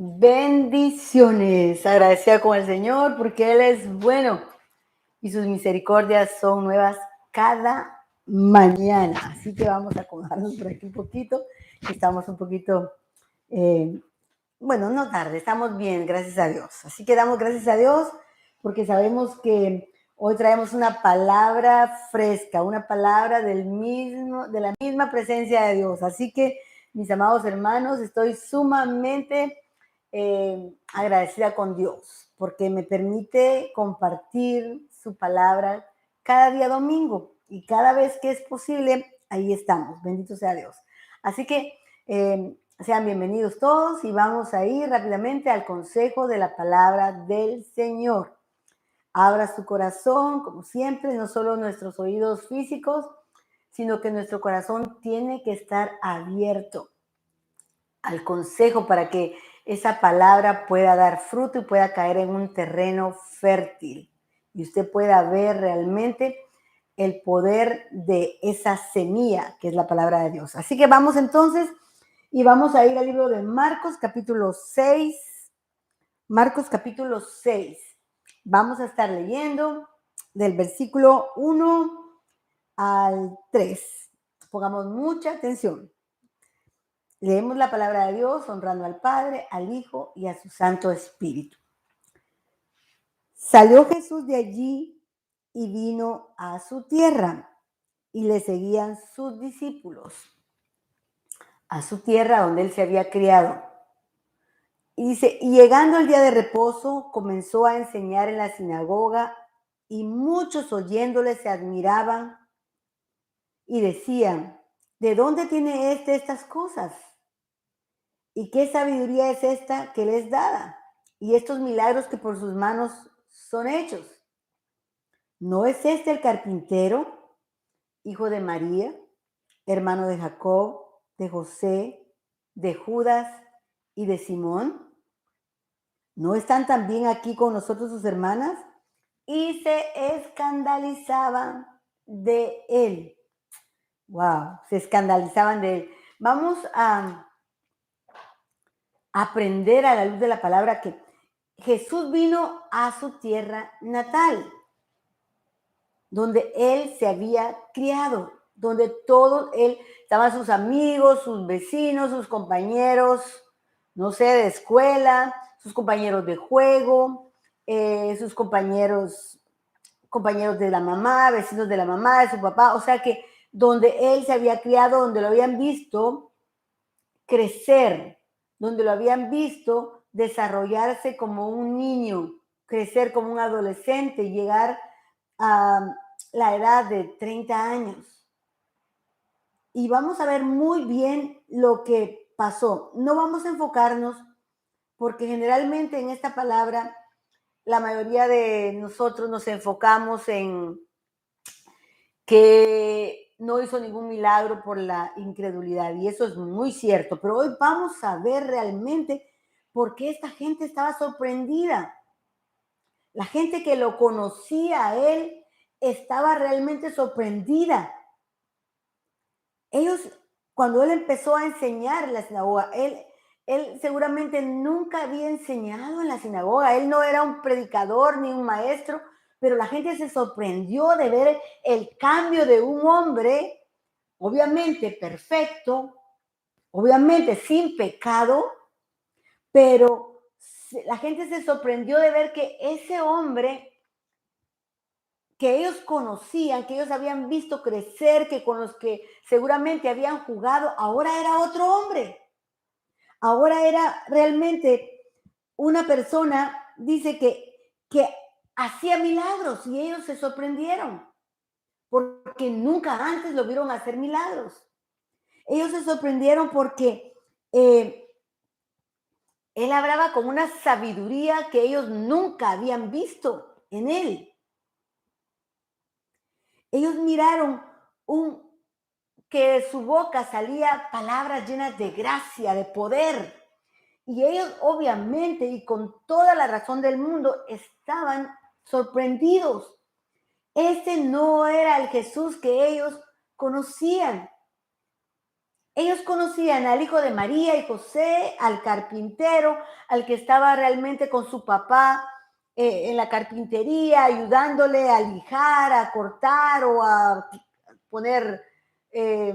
Bendiciones, agradecida con el Señor porque Él es bueno y sus misericordias son nuevas cada mañana. Así que vamos a acomodarnos por aquí un poquito. Estamos un poquito, no tarde, estamos bien, gracias a Dios. Así que damos gracias a Dios porque sabemos que hoy traemos una palabra fresca, una palabra de la misma presencia de Dios. Así que, mis amados hermanos, estoy sumamente agradecida con Dios porque me permite compartir su palabra cada día domingo y cada vez que es posible, ahí estamos. Bendito sea Dios. Así que sean bienvenidos todos y vamos a ir rápidamente al consejo de la palabra del Señor. Abra su corazón, como siempre, no solo nuestros oídos físicos, sino que nuestro corazón tiene que estar abierto al consejo para que esa palabra pueda dar fruto y pueda caer en un terreno fértil y usted pueda ver realmente el poder de esa semilla que es la palabra de Dios. Así que vamos entonces y vamos a ir al libro de Marcos capítulo 6. Marcos capítulo 6. Vamos a estar leyendo del versículo 1 al 3. Pongamos mucha atención. Leemos la palabra de Dios honrando al Padre, al Hijo y a su Santo Espíritu. Salió Jesús de allí y vino a su tierra y le seguían sus discípulos a su tierra donde él se había criado. Y dice, y llegando el día de reposo, comenzó a enseñar en la sinagoga y muchos oyéndole se admiraban y decían, ¿de dónde tiene estas cosas? ¿Y qué sabiduría es esta que le es dada? Y estos milagros que por sus manos son hechos. ¿No es este el carpintero, hijo de María, hermano de Jacob, de José, de Judas y de Simón? ¿No están también aquí con nosotros sus hermanas? Y se escandalizaban de él. Wow, se escandalizaban de él. Vamos a aprender a la luz de la palabra que Jesús vino a su tierra natal, donde él se había criado, donde todos él estaban sus amigos, sus vecinos, sus compañeros, no sé, de escuela, sus compañeros de juego, sus compañeros de la mamá, vecinos de la mamá, de su papá, o sea que donde él se había criado, donde lo habían visto crecer, donde lo habían visto desarrollarse como un niño, crecer como un adolescente y llegar a la edad de 30 años. Y vamos a ver muy bien lo que pasó. No vamos a enfocarnos porque generalmente en esta palabra la mayoría de nosotros nos enfocamos en que no hizo ningún milagro por la incredulidad, y eso es muy cierto, pero hoy vamos a ver realmente por qué esta gente estaba sorprendida. La gente que lo conocía a él estaba realmente sorprendida. Ellos, cuando él empezó a enseñar en la sinagoga, él seguramente nunca había enseñado en la sinagoga, él no era un predicador ni un maestro, pero la gente se sorprendió de ver el cambio de un hombre, obviamente perfecto, obviamente sin pecado, pero la gente se sorprendió de ver que ese hombre que ellos conocían, que ellos habían visto crecer, que con los que seguramente habían jugado, ahora era otro hombre. Ahora era realmente una persona, dice que hacía milagros y ellos se sorprendieron porque nunca antes lo vieron hacer milagros. Ellos se sorprendieron porque él hablaba con una sabiduría que ellos nunca habían visto en él. Ellos miraron que de su boca salía palabras llenas de gracia, de poder. Y ellos obviamente y con toda la razón del mundo estaban sorprendidos. Ese no era el Jesús que ellos conocían. Ellos conocían al hijo de María y José, al carpintero, al que estaba realmente con su papá en la carpintería, ayudándole a lijar, a cortar o a poner eh,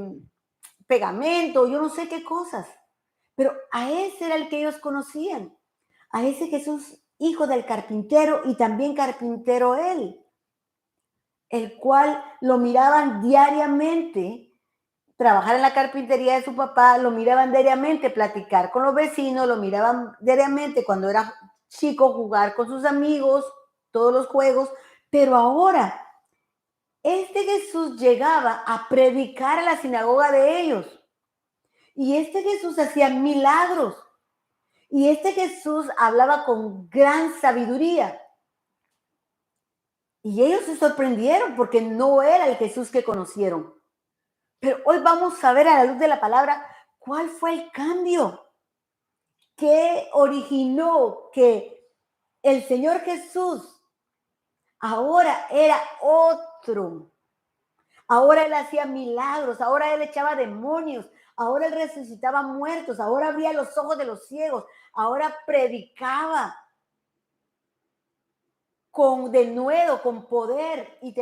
pegamento, yo no sé qué cosas. Pero a ese era el que ellos conocían, a ese Jesús, hijo del carpintero y también carpintero él, el cual lo miraban diariamente trabajar en la carpintería de su papá, lo miraban diariamente platicar con los vecinos, lo miraban diariamente cuando era chico jugar con sus amigos, todos los juegos, pero ahora este Jesús llegaba a predicar a la sinagoga de ellos y este Jesús hacía milagros y este Jesús hablaba con gran sabiduría y ellos se sorprendieron porque no era el Jesús que conocieron. Pero hoy vamos a ver a la luz de la palabra cuál fue el cambio que originó que el Señor Jesús ahora era otro. Ahora él hacía milagros, ahora él echaba demonios, ahora él resucitaba muertos, ahora abría los ojos de los ciegos, ahora predicaba con denuedo, con poder y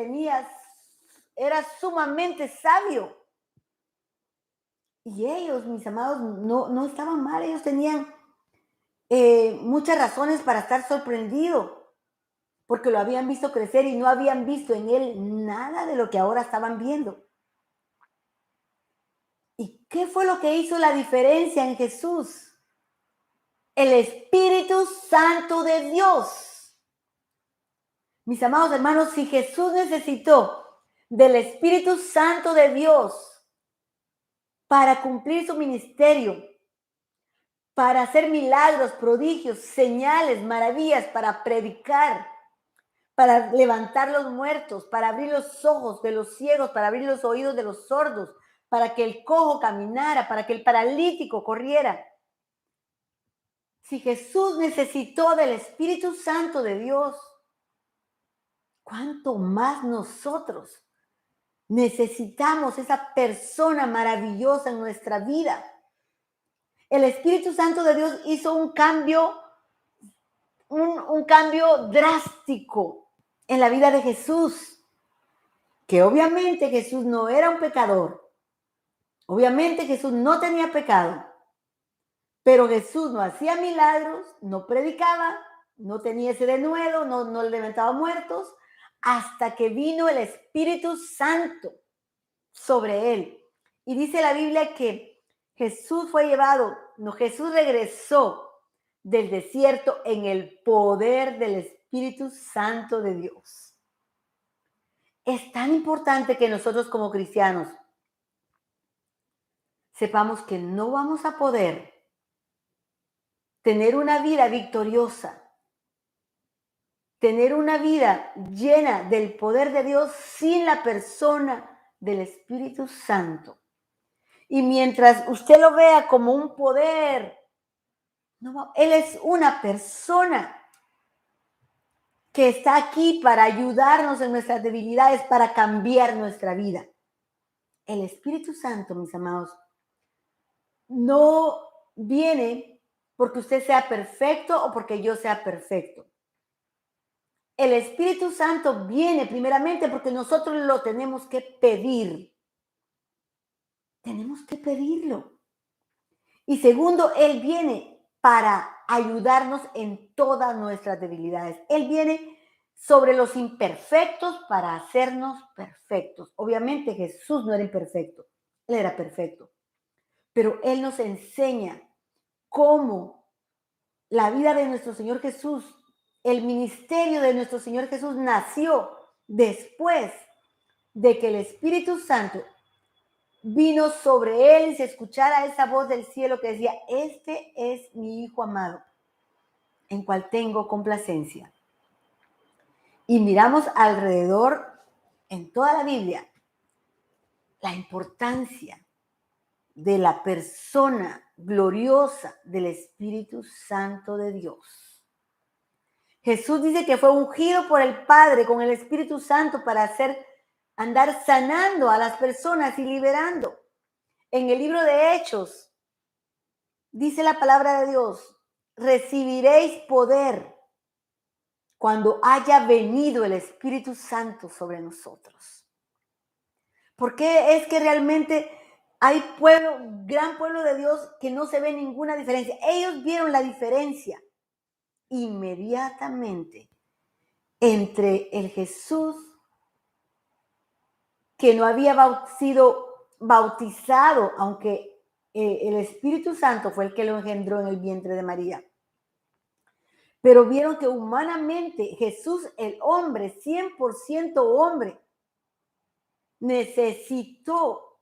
era sumamente sabio. Y ellos, mis amados, no estaban mal, ellos tenían muchas razones para estar sorprendidos, porque lo habían visto crecer y no habían visto en él nada de lo que ahora estaban viendo. ¿Y qué fue lo que hizo la diferencia en Jesús? El Espíritu Santo de Dios. Mis amados hermanos, si Jesús necesitó del Espíritu Santo de Dios para cumplir su ministerio, para hacer milagros, prodigios, señales, maravillas, para predicar, para levantar los muertos, para abrir los ojos de los ciegos, para abrir los oídos de los sordos, para que el cojo caminara, para que el paralítico corriera. Si Jesús necesitó del Espíritu Santo de Dios, ¿cuánto más nosotros necesitamos esa persona maravillosa en nuestra vida? El Espíritu Santo de Dios hizo un cambio drástico en la vida de Jesús, que obviamente Jesús no era un pecador, obviamente Jesús no tenía pecado, pero Jesús no hacía milagros, no predicaba, no tenía ese denuedo, no levantaba muertos, hasta que vino el Espíritu Santo sobre él. Y dice la Biblia que Jesús Jesús regresó del desierto en el poder del Espíritu Santo de Dios. Es tan importante que nosotros como cristianos sepamos que no vamos a poder tener una vida victoriosa, tener una vida llena del poder de Dios sin la persona del Espíritu Santo. Y mientras usted lo vea como un poder, no, Él es una persona que está aquí para ayudarnos en nuestras debilidades, para cambiar nuestra vida. El Espíritu Santo, mis amados, no viene porque usted sea perfecto o porque yo sea perfecto. El Espíritu Santo viene primeramente porque nosotros lo tenemos que pedir. Tenemos que pedirlo. Y segundo, Él viene para ayudarnos en todas nuestras debilidades. Él viene sobre los imperfectos para hacernos perfectos. Obviamente Jesús no era imperfecto, Él era perfecto. Pero Él nos enseña cómo la vida de nuestro Señor Jesús, el ministerio de nuestro Señor Jesús nació después de que el Espíritu Santo vino sobre él y se escuchara esa voz del cielo que decía: este es mi Hijo amado, en cual tengo complacencia. Y miramos alrededor en toda la Biblia la importancia de la persona gloriosa del Espíritu Santo de Dios. Jesús dice que fue ungido por el Padre con el Espíritu Santo para andar sanando a las personas y liberando. En el libro de Hechos dice la palabra de Dios, recibiréis poder cuando haya venido el Espíritu Santo sobre nosotros. ¿Por qué es que realmente hay pueblo, gran pueblo de Dios, que no se ve ninguna diferencia? Ellos vieron la diferencia inmediatamente entre el Jesús que no había sido bautizado, aunque el Espíritu Santo fue el que lo engendró en el vientre de María. Pero vieron que humanamente Jesús, el hombre, 100% hombre, necesitó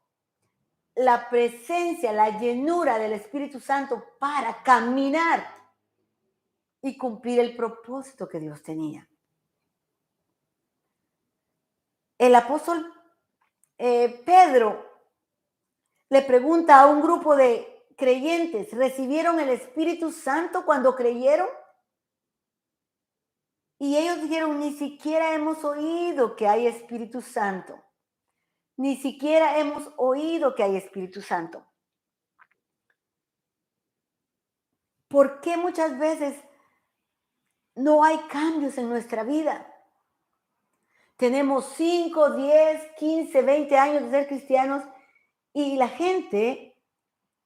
la presencia, la llenura del Espíritu Santo para caminar y cumplir el propósito que Dios tenía. El apóstol Pedro le pregunta a un grupo de creyentes, ¿recibieron el Espíritu Santo cuando creyeron? Y ellos dijeron, ni siquiera hemos oído que hay Espíritu Santo. Ni siquiera hemos oído que hay Espíritu Santo. ¿Por qué muchas veces no hay cambios en nuestra vida? Tenemos 5, 10, 15, 20 años de ser cristianos y la gente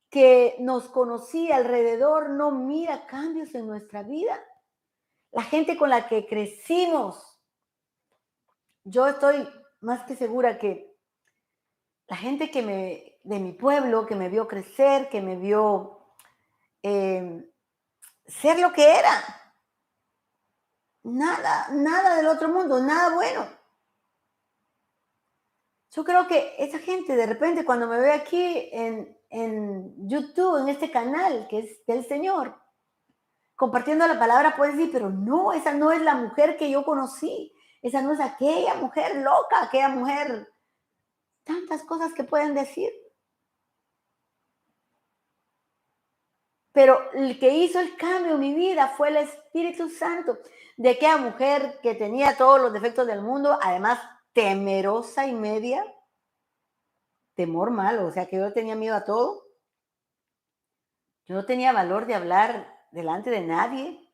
que nos conocía alrededor no mira cambios en nuestra vida. La gente con la que crecimos, yo estoy más que segura que la gente de mi pueblo, que me vio crecer, que me vio ser lo que era, nada del otro mundo, nada bueno. Yo creo que esa gente de repente cuando me ve aquí en YouTube, en este canal que es del Señor, compartiendo la palabra, puede decir, pero no, esa no es la mujer que yo conocí, esa no es aquella mujer loca, aquella mujer, tantas cosas que pueden decir. Pero el que hizo el cambio en mi vida fue el Espíritu Santo, de aquella mujer que tenía todos los defectos del mundo, además temerosa y media, temor malo, o sea que yo tenía miedo a todo. Yo no tenía valor de hablar delante de nadie.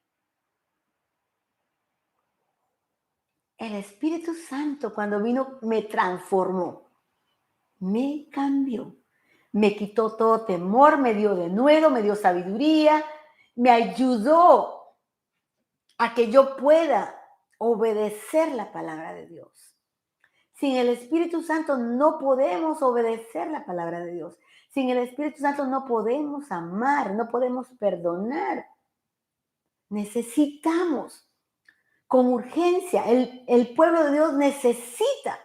El Espíritu Santo cuando vino me transformó, me cambió, me quitó todo temor, me dio denuedo, me dio sabiduría, me ayudó a que yo pueda obedecer la palabra de Dios. Sin el Espíritu Santo no podemos obedecer la palabra de Dios. Sin el Espíritu Santo no podemos amar, no podemos perdonar. Necesitamos con urgencia, el pueblo de Dios necesita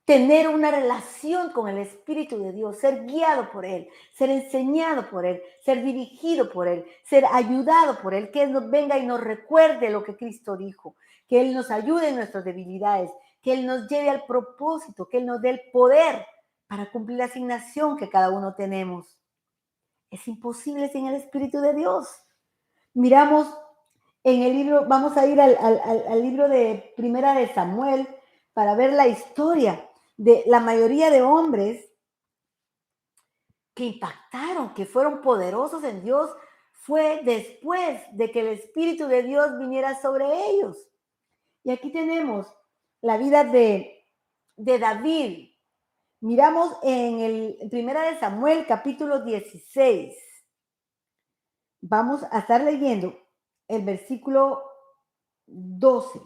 tener una relación con el Espíritu de Dios, ser guiado por Él, ser enseñado por Él, ser dirigido por Él, ser ayudado por Él, que Él nos venga y nos recuerde lo que Cristo dijo, que Él nos ayude en nuestras debilidades, que Él nos lleve al propósito, que Él nos dé el poder para cumplir la asignación que cada uno tenemos. Es imposible sin el Espíritu de Dios. Miramos en el libro, vamos a ir al libro de Primera de Samuel para ver la historia de la mayoría de hombres que impactaron, que fueron poderosos en Dios, fue después de que el Espíritu de Dios viniera sobre ellos. Y aquí tenemos la vida de David. Miramos en Primera de Samuel, capítulo 16. Vamos a estar leyendo el versículo 12.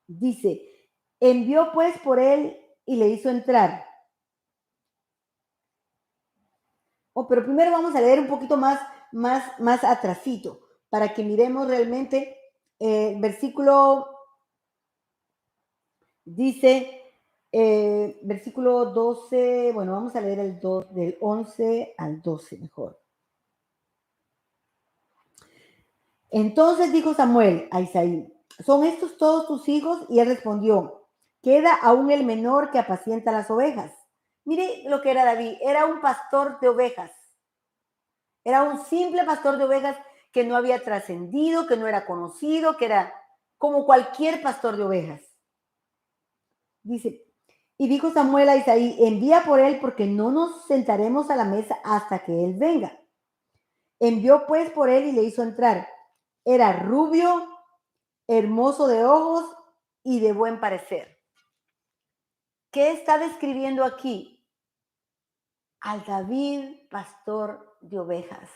Dice, envió pues por él y le hizo entrar. Pero primero vamos a leer un poquito más atrasito, para que miremos realmente versículo, dice, versículo 12, bueno, vamos a leer del 11 al 12 mejor. Entonces dijo Samuel a Isaí, ¿son estos todos tus hijos? Y él respondió, queda aún el menor que apacienta las ovejas. Mire lo que era David, era un pastor de ovejas. Era un simple pastor de ovejas que no había trascendido, que no era conocido, que era como cualquier pastor de ovejas. Dice, Y dijo Samuel a Isaí, envía por él porque no nos sentaremos a la mesa hasta que él venga. Envió pues por él y le hizo entrar. Era rubio, hermoso de ojos y de buen parecer. ¿Qué está describiendo aquí? Al David, pastor de ovejas.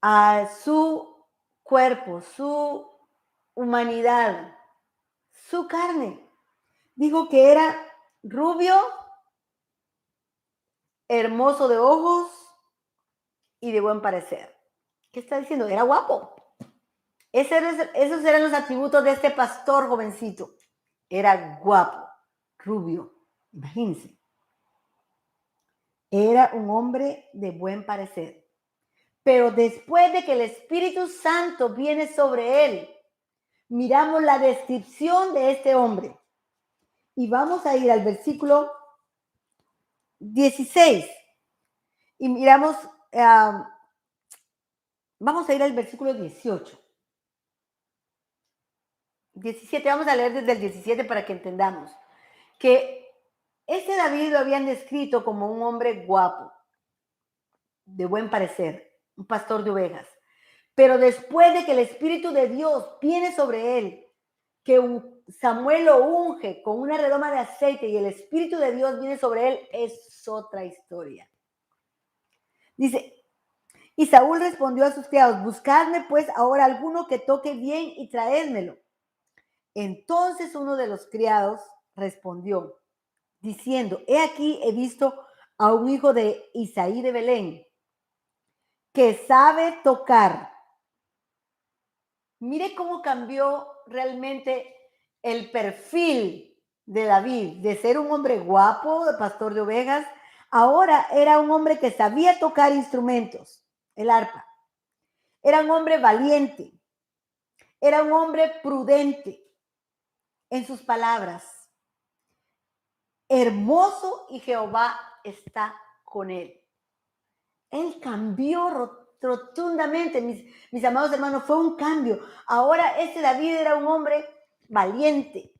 A su cuerpo, su humanidad, su carne. Dijo que era rubio, hermoso de ojos y de buen parecer. ¿Qué está diciendo? Era guapo. Esos eran los atributos de este pastor jovencito. Era guapo, rubio. Imagínense. Era un hombre de buen parecer. Pero después de que el Espíritu Santo viene sobre él, miramos la descripción de este hombre. Y vamos a ir al versículo 16. Y miramos, vamos a ir al versículo 18. 17, vamos a leer desde el 17 para que entendamos que este David lo habían descrito como un hombre guapo, de buen parecer, un pastor de ovejas. Pero después de que el Espíritu de Dios viene sobre él, que Samuel lo unge con una redoma de aceite y el Espíritu de Dios viene sobre él, es otra historia. Dice, y Saúl respondió a sus criados, buscadme pues ahora alguno que toque bien y traédmelo. Entonces uno de los criados respondió, diciendo, he aquí he visto a un hijo de Isaí de Belén, que sabe tocar. Mire cómo cambió realmente el perfil de David, de ser un hombre guapo, de pastor de ovejas, ahora era un hombre que sabía tocar instrumentos, el arpa. Era un hombre valiente, era un hombre prudente en sus palabras. Hermoso y Jehová está con él. Él cambió rotundamente, mis amados hermanos, fue un cambio. Ahora este David era un hombre valiente,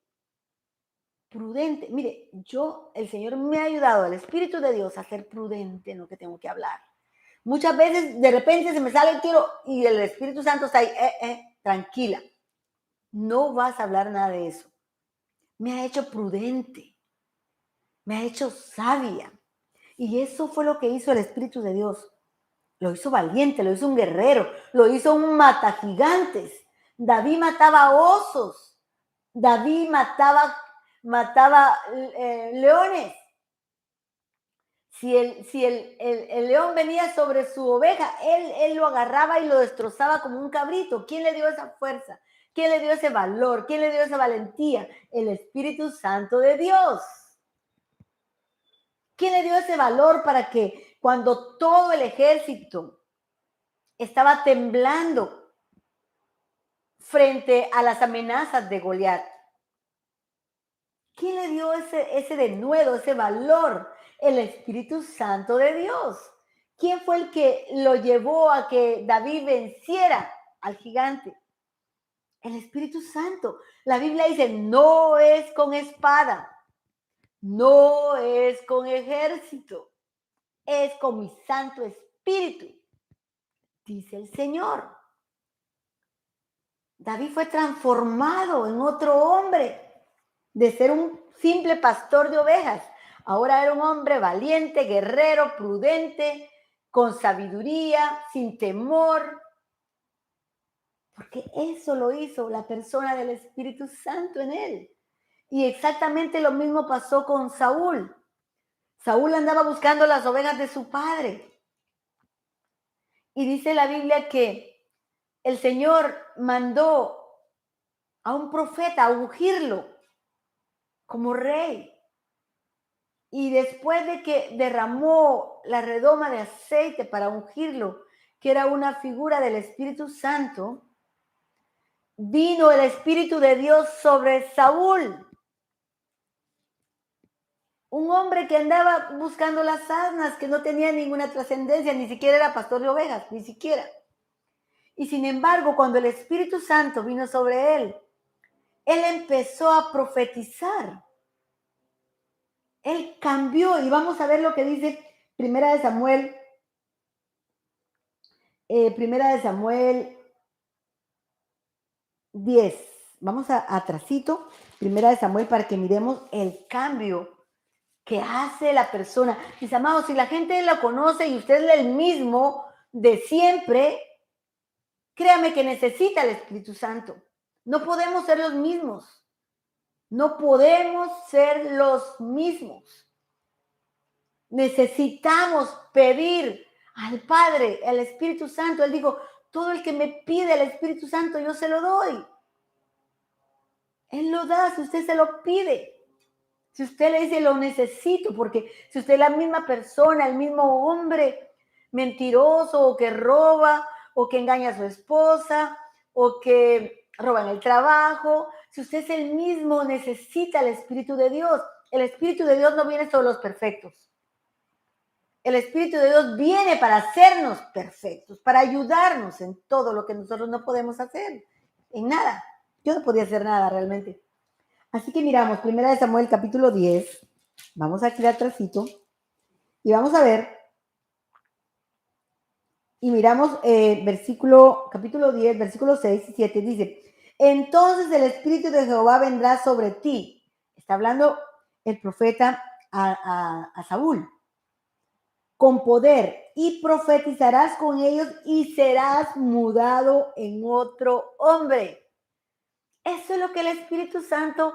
prudente. Mire, el Señor me ha ayudado, el Espíritu de Dios, a ser prudente en lo que tengo que hablar. Muchas veces, de repente, se me sale el tiro y el Espíritu Santo está ahí, tranquila. No vas a hablar nada de eso. Me ha hecho prudente, me ha hecho sabia. Y eso fue lo que hizo el Espíritu de Dios. Lo hizo valiente, lo hizo un guerrero, lo hizo un matagigantes. David mataba osos, David mataba leones. Si el león venía sobre su oveja, él lo agarraba y lo destrozaba como un cabrito. ¿Quién le dio esa fuerza? ¿Quién le dio ese valor? ¿Quién le dio esa valentía? El Espíritu Santo de Dios. ¿Quién le dio ese valor para que cuando todo el ejército estaba temblando frente a las amenazas de Goliat? ¿Quién le dio ese denuedo, ese valor? El Espíritu Santo de Dios. ¿Quién fue el que lo llevó a que David venciera al gigante? El Espíritu Santo. La Biblia dice, no es con espada, no es con ejército, es con mi Santo Espíritu, dice el Señor. David fue transformado en otro hombre, de ser un simple pastor de ovejas. Ahora era un hombre valiente, guerrero, prudente, con sabiduría, sin temor. Porque eso lo hizo la persona del Espíritu Santo en él. Y exactamente lo mismo pasó con Saúl. Saúl andaba buscando las ovejas de su padre. Y dice la Biblia que el Señor mandó a un profeta a ungirlo como rey. Y después de que derramó la redoma de aceite para ungirlo, que era una figura del Espíritu Santo, vino el Espíritu de Dios sobre Saúl. Un hombre que andaba buscando las asnas, que no tenía ninguna trascendencia, ni siquiera era pastor de ovejas, ni siquiera. Y sin embargo, cuando el Espíritu Santo vino sobre él empezó a profetizar. Él cambió y vamos a ver lo que dice Primera de Samuel, Primera de Samuel 10. Vamos a atrasito, Primera de Samuel, para que miremos el cambio que hace la persona. Mis amados, si la gente lo conoce y usted es el mismo de siempre, créame que necesita el Espíritu Santo. No podemos ser los mismos. No podemos ser los mismos. Necesitamos pedir al Padre, el Espíritu Santo. Él dijo, todo el que me pide el Espíritu Santo, yo se lo doy. Él lo da si usted se lo pide. Si usted le dice, lo necesito, porque si usted es la misma persona, el mismo hombre mentiroso o que roba o que engaña a su esposa o que roba en el trabajo, si usted es el mismo, necesita el Espíritu de Dios. El Espíritu de Dios no viene sobre los perfectos. El Espíritu de Dios viene para hacernos perfectos, para ayudarnos en todo lo que nosotros no podemos hacer, en nada. Yo no podía hacer nada realmente. Así que miramos, Primera de Samuel capítulo 10, vamos aquí atrásito, y vamos a ver, y miramos capítulo 10, versículos 6 y 7, dice, entonces el Espíritu de Jehová vendrá sobre ti. Está hablando el profeta a Saúl, con poder, y profetizarás con ellos y serás mudado en otro hombre. Eso es lo que el Espíritu Santo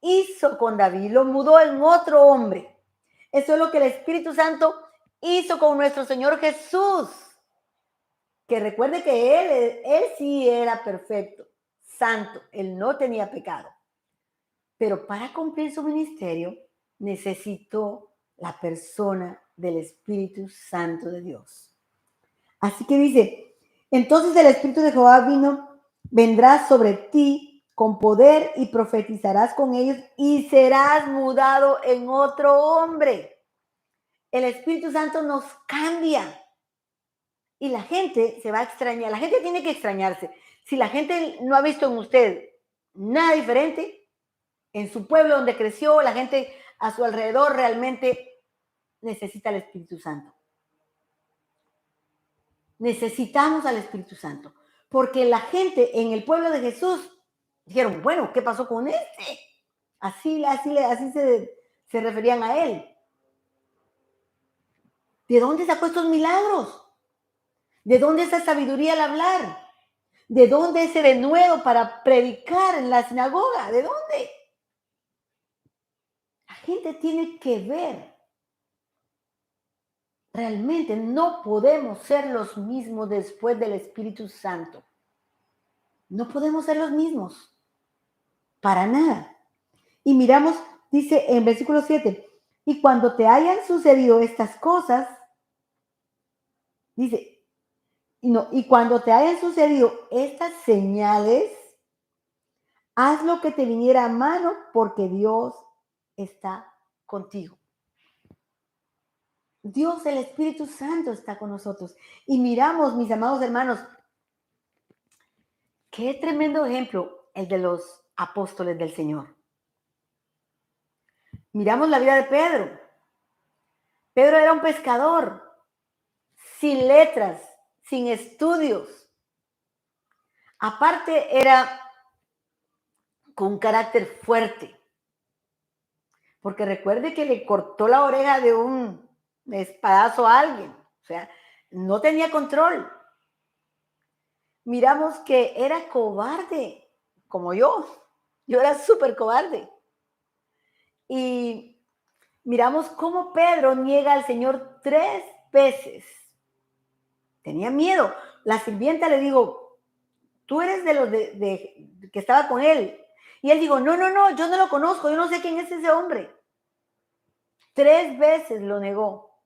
hizo con David, lo mudó en otro hombre. Eso es lo que el Espíritu Santo hizo con nuestro Señor Jesús. Que recuerde que él sí era perfecto, santo, él no tenía pecado. Pero para cumplir su ministerio necesitó la persona del Espíritu Santo de Dios. Así que dice, entonces el Espíritu de Jehová vendrá sobre ti con poder y profetizarás con ellos y serás mudado en otro hombre. El Espíritu Santo nos cambia y la gente se va a extrañar. La gente tiene que extrañarse. Si la gente no ha visto en usted nada diferente, en su pueblo donde creció, la gente a su alrededor realmente necesita el Espíritu Santo. Necesitamos al Espíritu Santo, porque la gente en el pueblo de Jesús dijeron, bueno, ¿qué pasó con este? Así se referían a él. ¿De dónde sacó estos milagros? ¿De dónde esa sabiduría al hablar? ¿De dónde ese denuedo para predicar en la sinagoga? ¿De dónde? La gente tiene que ver. Realmente no podemos ser los mismos después del Espíritu Santo. No podemos ser los mismos. Para nada. Y miramos, dice en versículo 7, y cuando te hayan sucedido estas cosas, dice, y cuando te hayan sucedido estas señales, haz lo que te viniera a mano porque Dios está contigo. Dios, el Espíritu Santo está con nosotros. Y miramos, mis amados hermanos, qué tremendo ejemplo el de los apóstoles del Señor. Miramos la vida de Pedro. Pedro era un pescador, sin letras, sin estudios. Aparte era con un carácter fuerte. Porque recuerde que le cortó la oreja de un espadazo a alguien. O sea, no tenía control. Miramos que era cobarde, como yo. Yo era súper cobarde. Y miramos cómo Pedro niega al Señor 3 veces. Tenía miedo. La sirvienta le dijo, tú eres de los que estaba con él. Y él dijo, no, yo no lo conozco, yo no sé quién es ese hombre. 3 veces lo negó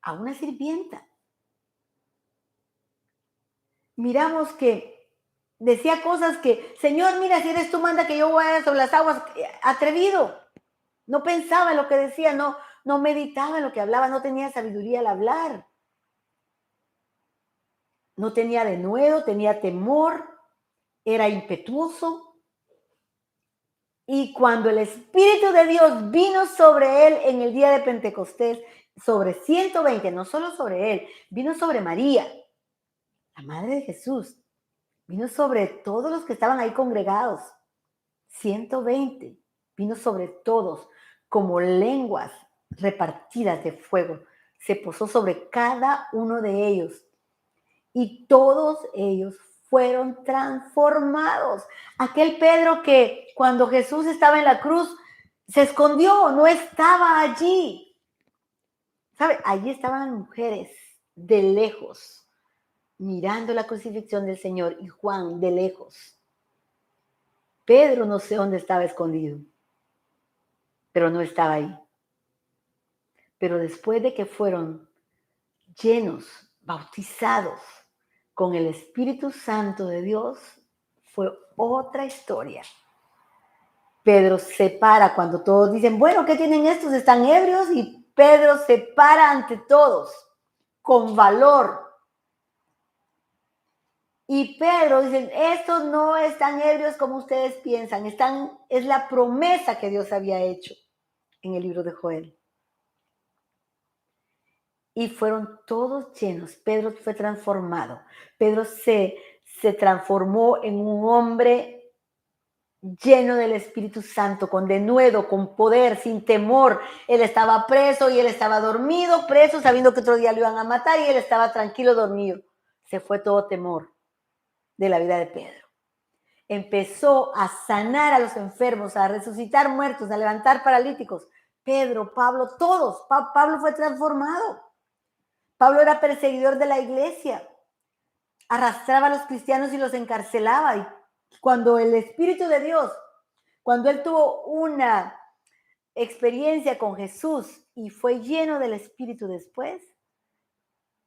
a una sirvienta. Miramos que decía cosas que, Señor, mira, si eres tú, manda que yo vaya sobre las aguas. Atrevido. No pensaba en lo que decía, no meditaba en lo que hablaba, no tenía sabiduría al hablar. No tenía denuedo, tenía temor, era impetuoso. Y cuando el Espíritu de Dios vino sobre él en el día de Pentecostés, sobre 120, no solo sobre él, vino sobre María, la madre de Jesús, vino sobre todos los que estaban ahí congregados, 120, vino sobre todos como lenguas repartidas de fuego, se posó sobre cada uno de ellos y todos ellos fueron transformados. Aquel Pedro que cuando Jesús estaba en la cruz se escondió, no estaba allí. ¿Sabe? Allí estaban las mujeres de lejos, mirando la crucifixión del Señor, y Juan de lejos. Pedro no sé dónde estaba escondido, pero no estaba ahí. Pero después de que fueron llenos, bautizados con el Espíritu Santo de Dios, fue otra historia. Pedro se para cuando todos dicen, bueno, ¿qué tienen estos? Están ebrios, y Pedro se para ante todos con valor. Y Pedro dice, estos no están ebrios como ustedes piensan, es la promesa que Dios había hecho en el libro de Joel. Y fueron todos llenos. Pedro fue transformado. Pedro se transformó en un hombre lleno del Espíritu Santo, con denuedo, con poder, sin temor. Él estaba preso y él estaba dormido, preso, sabiendo que otro día lo iban a matar, y él estaba tranquilo, dormido. Se fue todo temor de la vida de Pedro. Empezó a sanar a los enfermos, a resucitar muertos, a levantar paralíticos. Pedro, Pablo, todos. Pablo fue transformado. Pablo era perseguidor de la iglesia, arrastraba a los cristianos y los encarcelaba. Y cuando el Espíritu de Dios, cuando él tuvo una experiencia con Jesús y fue lleno del Espíritu después,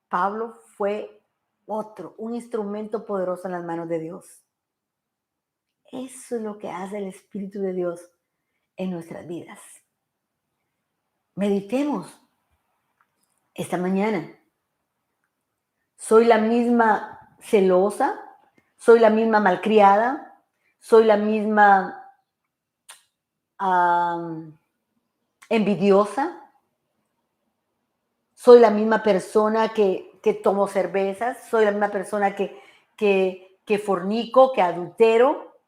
Pablo fue un instrumento poderoso en las manos de Dios. Eso es lo que hace el Espíritu de Dios en nuestras vidas. Meditemos esta mañana. ¿Soy la misma celosa? ¿Soy la misma malcriada? ¿Soy la misma envidiosa? ¿Soy la misma persona que tomo cervezas? ¿Soy la misma persona que fornico, que adultero?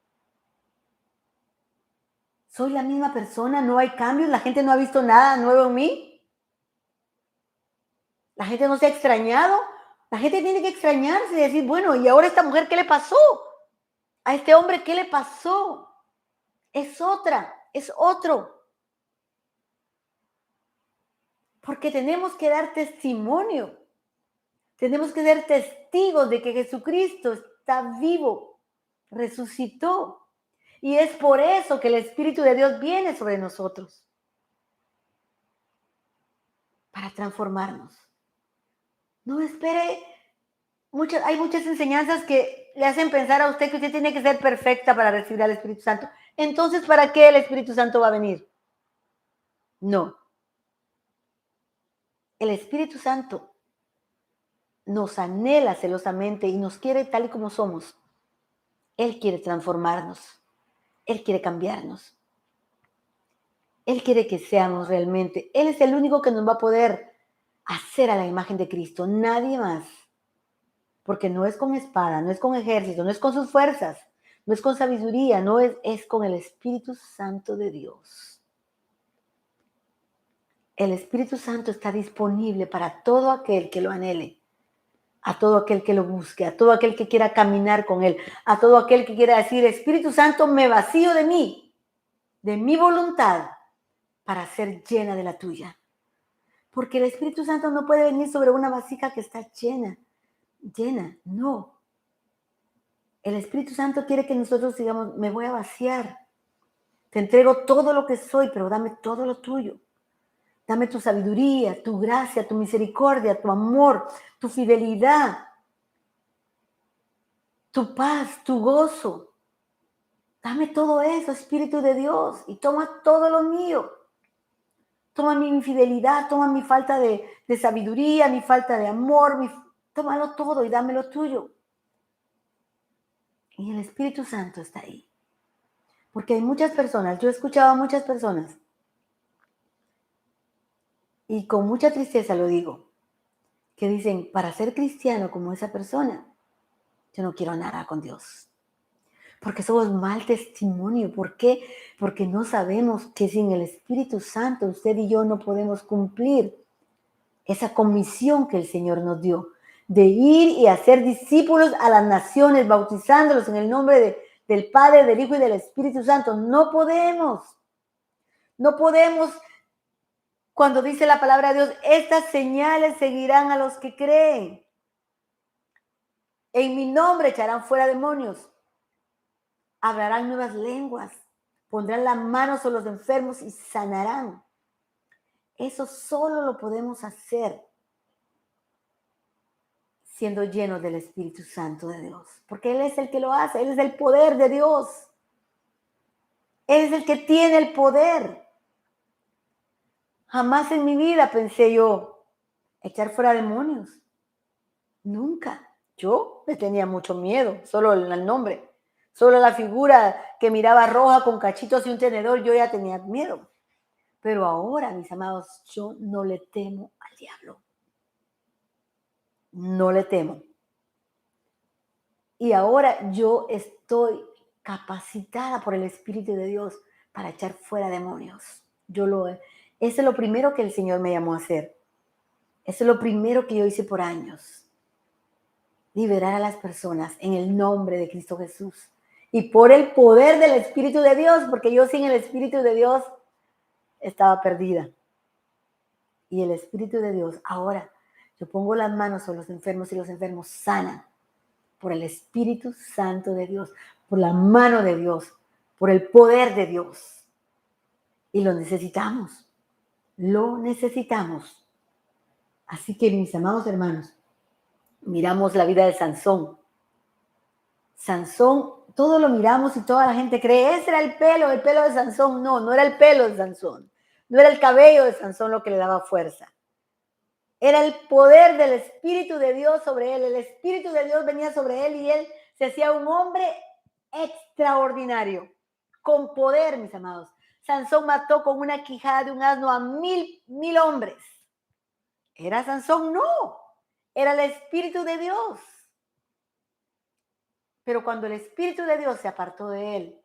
¿Soy la misma persona? ¿No hay cambios? ¿La gente no ha visto nada nuevo en mí? ¿La gente no se ha extrañado? La gente tiene que extrañarse y decir, bueno, ¿y ahora esta mujer qué le pasó? ¿A este hombre qué le pasó? Es otra, es otro. Porque tenemos que dar testimonio. Tenemos que ser testigos de que Jesucristo está vivo, resucitó. Y es por eso que el Espíritu de Dios viene sobre nosotros. Para transformarnos. No espere. Hay muchas enseñanzas que le hacen pensar a usted que usted tiene que ser perfecta para recibir al Espíritu Santo. Entonces, ¿para qué el Espíritu Santo va a venir? No. El Espíritu Santo nos anhela celosamente y nos quiere tal y como somos. Él quiere transformarnos. Él quiere cambiarnos. Él quiere que seamos realmente. Él es el único que nos va a poder hacer a la imagen de Cristo. Nadie más. Porque no es con espada, no es con ejército, no es con sus fuerzas, no es con sabiduría, es con el Espíritu Santo de Dios. El Espíritu Santo está disponible para todo aquel que lo anhele, a todo aquel que lo busque, a todo aquel que quiera caminar con él, a todo aquel que quiera decir, Espíritu Santo, me vacío de mí, de mi voluntad, para ser llena de la tuya. Porque el Espíritu Santo no puede venir sobre una vasija que está llena, no. El Espíritu Santo quiere que nosotros digamos, me voy a vaciar. Te entrego todo lo que soy, pero dame todo lo tuyo. Dame tu sabiduría, tu gracia, tu misericordia, tu amor, tu fidelidad, tu paz, tu gozo. Dame todo eso, Espíritu de Dios, y toma todo lo mío. Toma mi infidelidad, toma mi falta de sabiduría, mi falta de amor, tómalo todo y dámelo tuyo. Y el Espíritu Santo está ahí Porque hay muchas personas, yo he escuchado a muchas personas, y con mucha tristeza lo digo, que dicen, para ser cristiano como esa persona, yo no quiero nada con Dios. Porque somos mal testimonio. ¿Por qué? Porque no sabemos que sin el Espíritu Santo usted y yo no podemos cumplir esa comisión que el Señor nos dio, de ir y hacer discípulos a las naciones, bautizándolos en el nombre del Padre, del Hijo y del Espíritu Santo. No podemos, no podemos, cuando dice la palabra de Dios, estas señales seguirán a los que creen. En mi nombre echarán fuera demonios, hablarán nuevas lenguas, pondrán las manos sobre los enfermos y sanarán. Eso solo lo podemos hacer siendo llenos del Espíritu Santo de Dios, porque Él es el que lo hace, Él es el poder de Dios. Él es el que tiene el poder. Jamás en mi vida pensé yo echar fuera demonios. Nunca. Yo le tenía mucho miedo, solo el nombre. Solo la figura que miraba roja con cachitos y un tenedor, yo ya tenía miedo. Pero ahora, mis amados, yo no le temo al diablo. No le temo. Y ahora yo estoy capacitada por el Espíritu de Dios para echar fuera demonios. Eso es lo primero que el Señor me llamó a hacer. Eso es lo primero que yo hice por años. Liberar a las personas en el nombre de Cristo Jesús. Y por el poder del Espíritu de Dios, porque yo sin el Espíritu de Dios estaba perdida. Y el Espíritu de Dios, ahora yo pongo las manos sobre los enfermos y los enfermos sanan. Por el Espíritu Santo de Dios, por la mano de Dios, por el poder de Dios. Y lo necesitamos. Lo necesitamos. Así que, mis amados hermanos, miramos la vida de Sansón. Sansón, todo lo miramos y toda la gente cree, ese era el pelo de Sansón. No, no era el pelo de Sansón. No era el cabello de Sansón lo que le daba fuerza. Era el poder del Espíritu de Dios sobre él. El Espíritu de Dios venía sobre él y él se hacía un hombre extraordinario, con poder, mis amados. Sansón mató con una quijada de un asno a mil hombres. ¿Era Sansón? No, era el Espíritu de Dios. Pero cuando el Espíritu de Dios se apartó de él,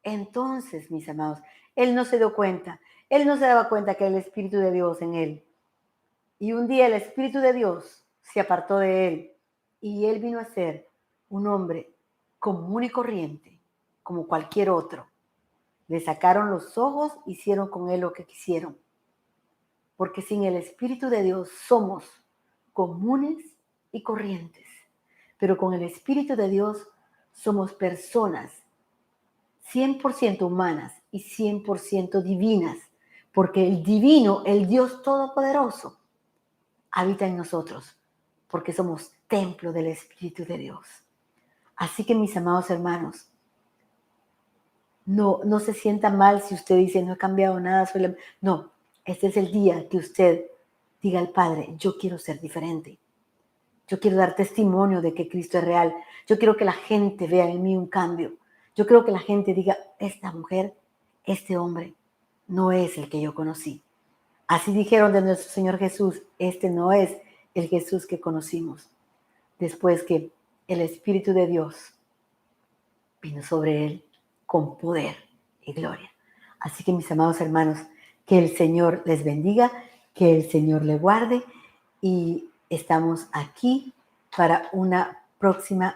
entonces, mis amados, él no se dio cuenta. Él no se daba cuenta que era el Espíritu de Dios en él. Y un día el Espíritu de Dios se apartó de él y él vino a ser un hombre común y corriente, como cualquier otro. Le sacaron los ojos, hicieron con él lo que quisieron. Porque sin el Espíritu de Dios somos comunes y corrientes. Pero con el Espíritu de Dios somos personas 100% humanas y 100% divinas. Porque el divino, el Dios todopoderoso, habita en nosotros, porque somos templo del Espíritu de Dios. Así que, mis amados hermanos, no se sienta mal si usted dice, no he cambiado nada. No, este es el día que usted diga al Padre, yo quiero ser diferente. Yo quiero dar testimonio de que Cristo es real. Yo quiero que la gente vea en mí un cambio. Yo quiero que la gente diga, esta mujer, este hombre, no es el que yo conocí. Así dijeron de nuestro Señor Jesús, este no es el Jesús que conocimos. Después que el Espíritu de Dios vino sobre él con poder y gloria. Así que, mis amados hermanos, que el Señor les bendiga, que el Señor les guarde y estamos aquí para una próxima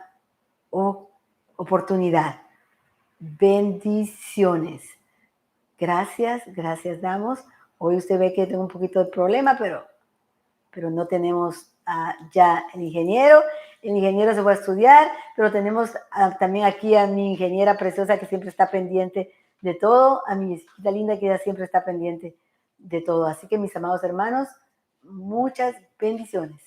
oportunidad. Bendiciones. Gracias damos. Hoy usted ve que tengo un poquito de problema, pero no tenemos ya el ingeniero. El ingeniero se fue a estudiar, pero tenemos también aquí a mi ingeniera preciosa que siempre está pendiente de todo, a mi hijita linda que ella siempre está pendiente de todo. Así que, mis amados hermanos, muchas bendiciones.